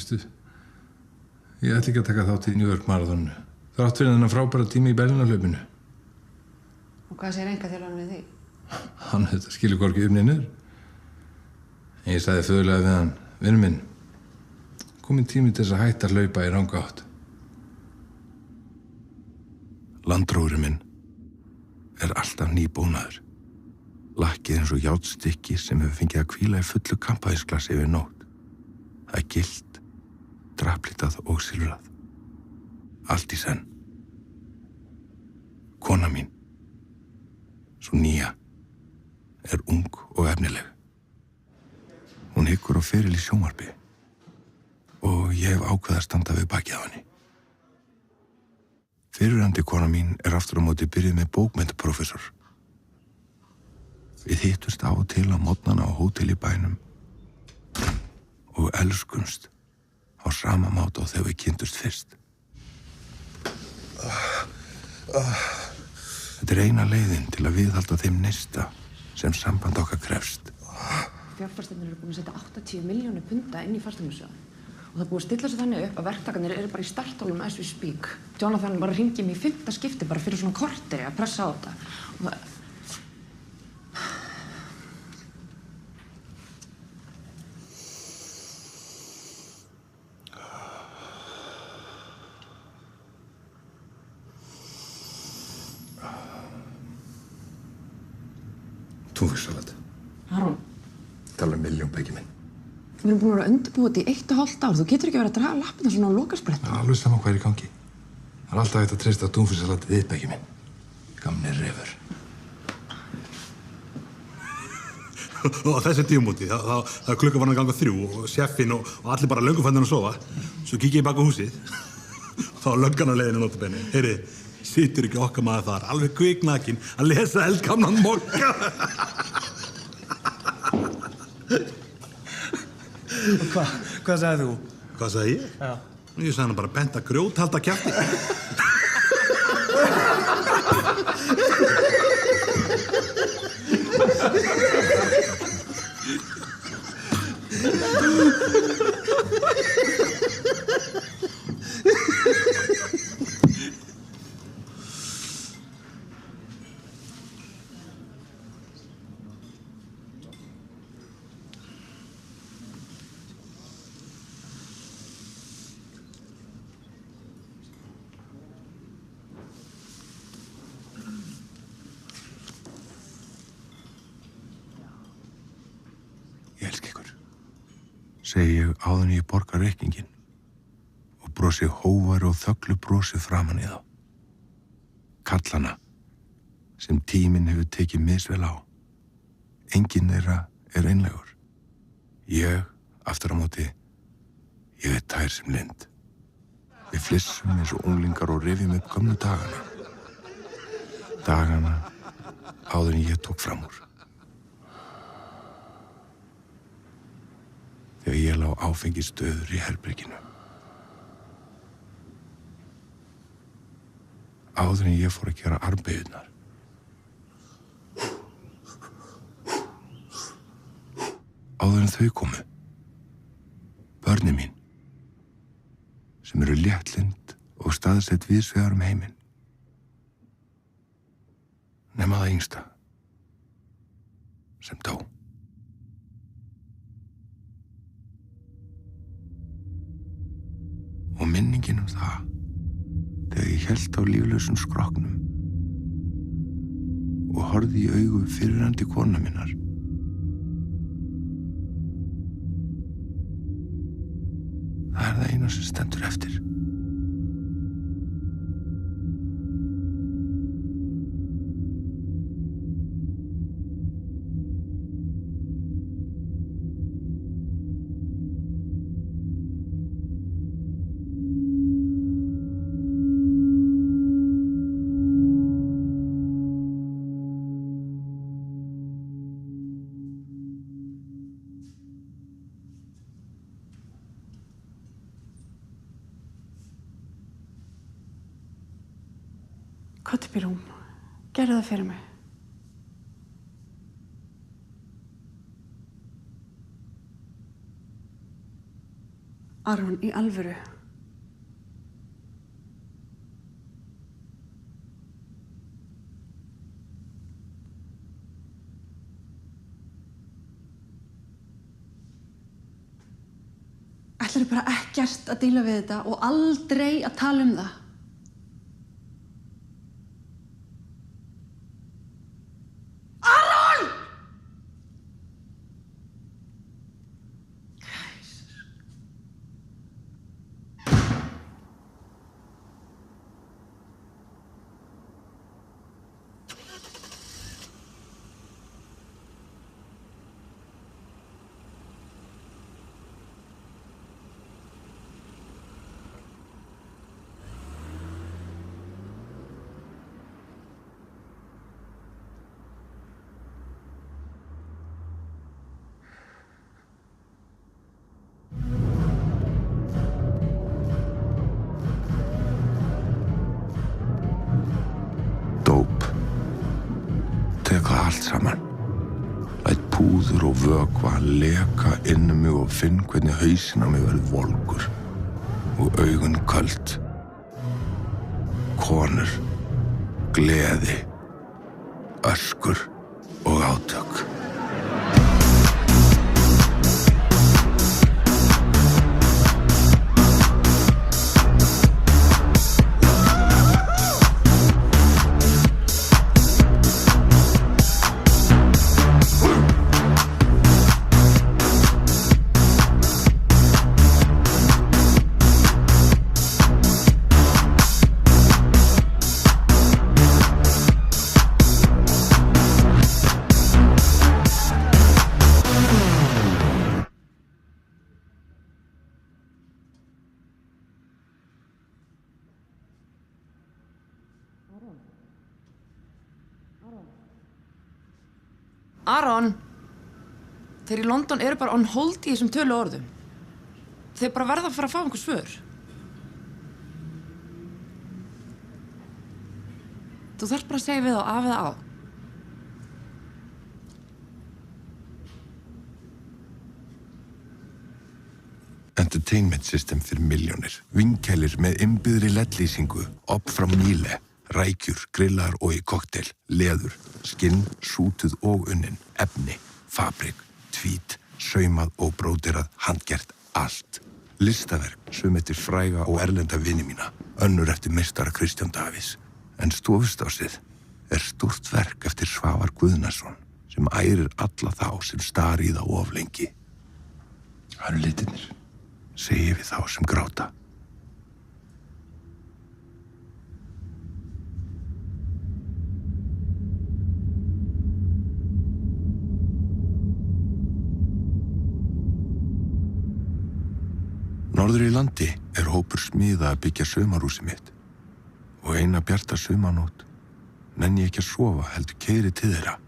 veistu, ég ætla ekki að taka þátt í New York marathoninu. Þrátt fyrir þennan frábæra tíma í Berlínarhlaupinu. Og hvað segir einkaþjálfarinn við því? Hann þetta skilur hvorki upp né niður. En ég sagði föðurlega við hann, vinur minn, kominn tími til þess að hætta að hlaupa í ranga átt. Landróðurinn minn er alltaf nýbúnaður. Lakkið eins og járnstykki sem hefur fengið að hvíla í fullu kampavínsglasi yfir nótt. Það er gylt, draplitað og silfrað. Allt í senn. Kona mín, svo nýja, er ung og efnileg. Hún hyggur á feril í sjónvarpi og ég hef ákveðið að standa við bakið á henni. Fyrrverandi kona mín er aftur á móti byrjuð með bókmenntaprófessor. Við hittust á og til á morgnana á hótel í bænum og elskumst á sama máta og þegar við kynntust fyrst. Þetta er eina leiðin til að viðhalda þeim neista sem samband okkar krefst. Fjárfestarnir eru búin að setja 80 milljónir punda inn í fasteignasjóð. Og það er búið að stilla sig þannig upp að verktakarnir eru bara í startholum as we speak. Jonathan bara hringið mig í 5. skipti bara fyrir svona korteri að pressa á þetta. Og það... Túnfisksalat. Aron. Tala milljón pekki minn. Við erum búin að vera undirbúið þetta í 1,5 ár. Þú getur ekki verið að draga lappirnar svona á lokasprettu. Það er alveg sama hvað er í gangi. Það er alltaf hægt að treysta túnfisksalatið við pekki minn. Gamli refur. Og á þessu tímamóti, þá klukkan var að ganga 3 og sjeffinn og allir bara löngu fannir að sofa. Svo kík ég bak á húsið. Þá var löggan á leiðinu notabenni. Heyri, situr ekki okkar maður þar, alveg kviknakin, að lesa eldgamlan mokka. Og hvað sagði þú? Hvað sagði ég? Já. Ég sagði hann bara bent að grjóthalda kjafti. Ég elska ykkur, segi ég áður en ég borga reikninginn og brosi hóvar og þöglu brosi framan í þá. Kallana sem tíminn hefur tekið misvel á. Enginn þeirra er einlegur. Ég, aftur á móti, ég er tær sem lind. Við flissum eins og unglingar og rifjum upp gömlu dagana. Dagana áður en ég tók fram úr. Þegar ég lá áfengisdauður í herberginu. Áður en ég fór að gera arbeigurnar. Áður en þau komu. Börnin mín, sem eru léttlynd og staðsett víðsvegar heiminn. Nema það yngsta, sem dó. Og minningin það, þegar ég hélt á líflausum skrokknum og horfði í augu fyrrverandi konu minnar. Það er það eina sem stendur eftir. Komdu upp í rúm. Gerðu það fyrir mig. Aron, í alvöru. Ætlarðu bara ekkert að díla við þetta og aldrei að tala um það? Aron! Dóp. Tek það allt saman. Læt púður og vökva leka inn um mig og finn hvernig hausinn á mig verður volgur og augun köld. Konur, gleði, öskur og átök. Aron, þeir í London eru bara on hold í þessum tölu orðum. Þeir bara verða að fara að fá einhver svör. Þú þarft bara að segja við þá af eða á. Entertainment system fyrir milljónir. Vinkælir með innbyggðri LED-lýsingu, opp frá Míle, rækjur, grillar og í kokteil, leður, skinn, sútuð og unnin, efni, fabrik, tvít, saumað og bróderað, handgert, allt. Listaverk, sum eftir fræga og erlenda vini mína, önnur eftir meistara Kristján Davíðs. En stofustásið stórt verk eftir Svavar Guðnason sem ærir alla þá sem stari í það of lengi. Það eru litirnir, segi við þá sem gráta. Norður í landi hópur smiða að byggja sumarhúsið mitt og eina bjarta sumarnótt nenni ég ekki að sofa heldur keyri til þeirra.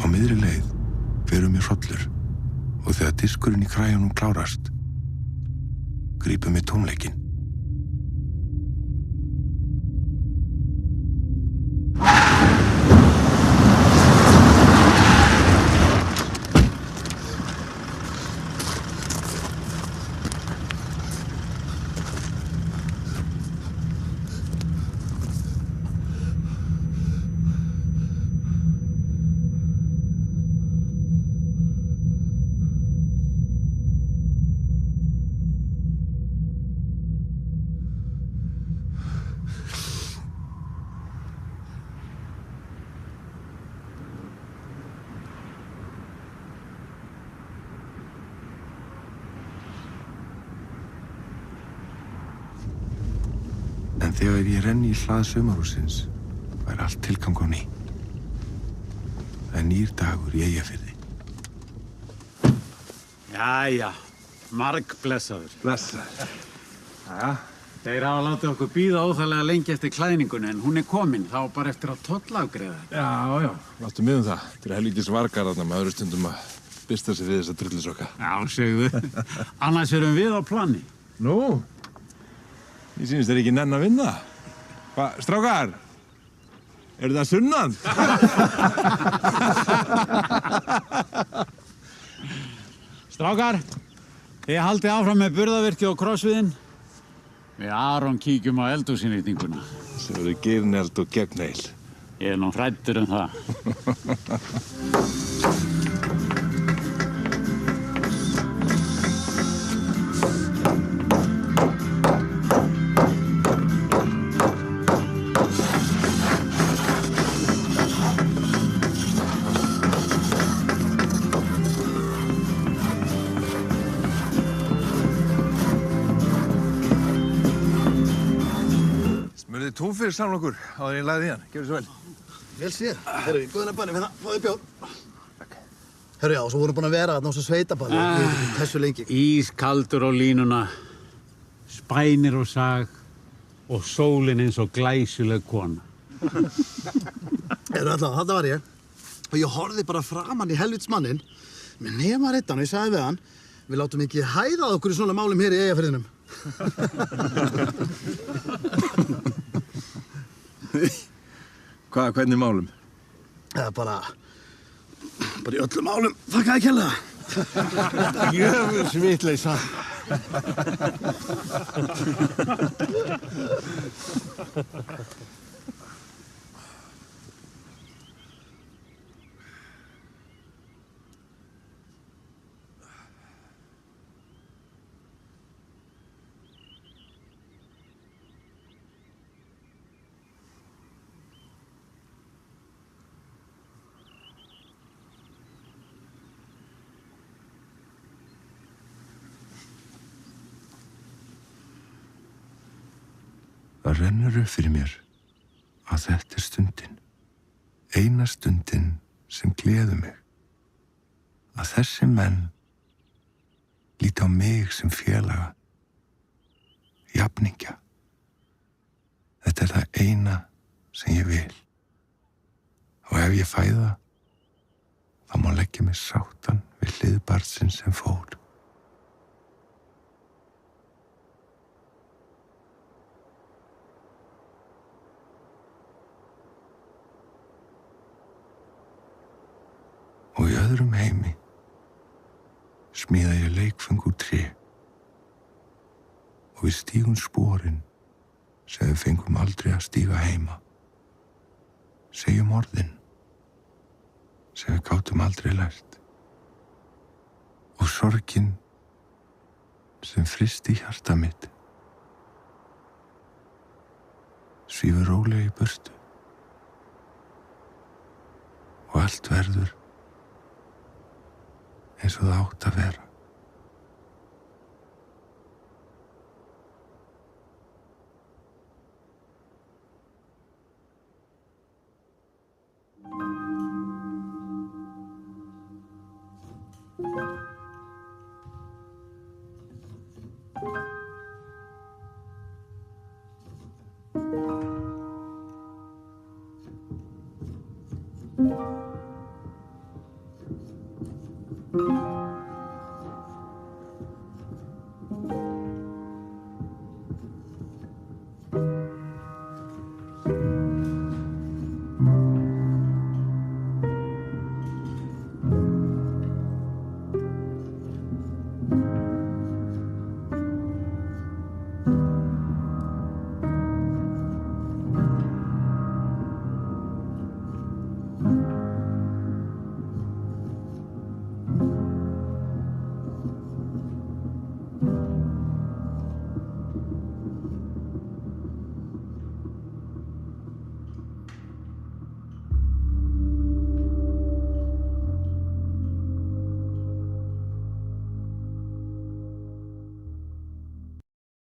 Á miðri leið fer mér hrollur og þegar diskurinn í kræjunum klárast, grípur mig tónleikinn. En þegar ég renni í hlað sumarhússins væri allt tilgang á ný. Það nýr dagur í Eyjafirði. Jæja, margblessaður. Blessaður. Jæja. Þeir hafa látið okkur bíða óþarlega lengi eftir klæðningunni en hún komin, þá bara eftir að tollafgreiða þetta. Já, láttu mig það. Þetta helvítis vargar þarna með öðru stundum að byrsta sig við þessa drullusokka. Já, segðu. Annars erum við á plani. Nú? Ég sýnist þér ekki nenn að vinna. Hvað, strákar? Eru það sunnan? Strákar, þið haldið áfram með burðavirki og krossviðinn. Við Aron kíkjum á eldhúsinnýtinguna. Sem eru girneld og gegnheil. Ég nú hræddur það. Smurðið túnfyrir saman okkur áður en ég lagði í hann. Gjörðu svo vel. Vel séð. Herru, góðina bannum hérna, fáðu bjór. Herru, já, svo vorum búin að vera þarna á þessu sveitaballi. Ég veit ekki hversu lengi. Ískaldur á línuna, spænir og sag og sólin eins og glæsileg kona. Herru, allavega, þarna var ég. Og ég horfði bara framan í helvitsmanninn með nema rittan og ég sagði við hann, við látum ekki hæða okkur í svona málum hér í Eyjafirðinum. Hvernig málum? Það er bara í öllum málum. Þakkaði kærlega. Jöfus vitleysa. Það rennur upp fyrir mér að þetta er stundin, eina stundin sem gleður mig. Að þessi menn líti á mig sem félaga, jafningja. Þetta er það eina sem ég vil. Og ef ég fæ það, þá má leggja mig sáttan við hlið barnsins sem fór. Og í öðrum heimi smíða ég leikföng úr tré og við stígum sporin sem við fengum aldrei að stíga heima. Segjum orðin sem við gátum aldrei lært og sorgin sem frysti hjarta mitt svífur rólega í burtu og allt verður eins og það átt að vera. Thank you.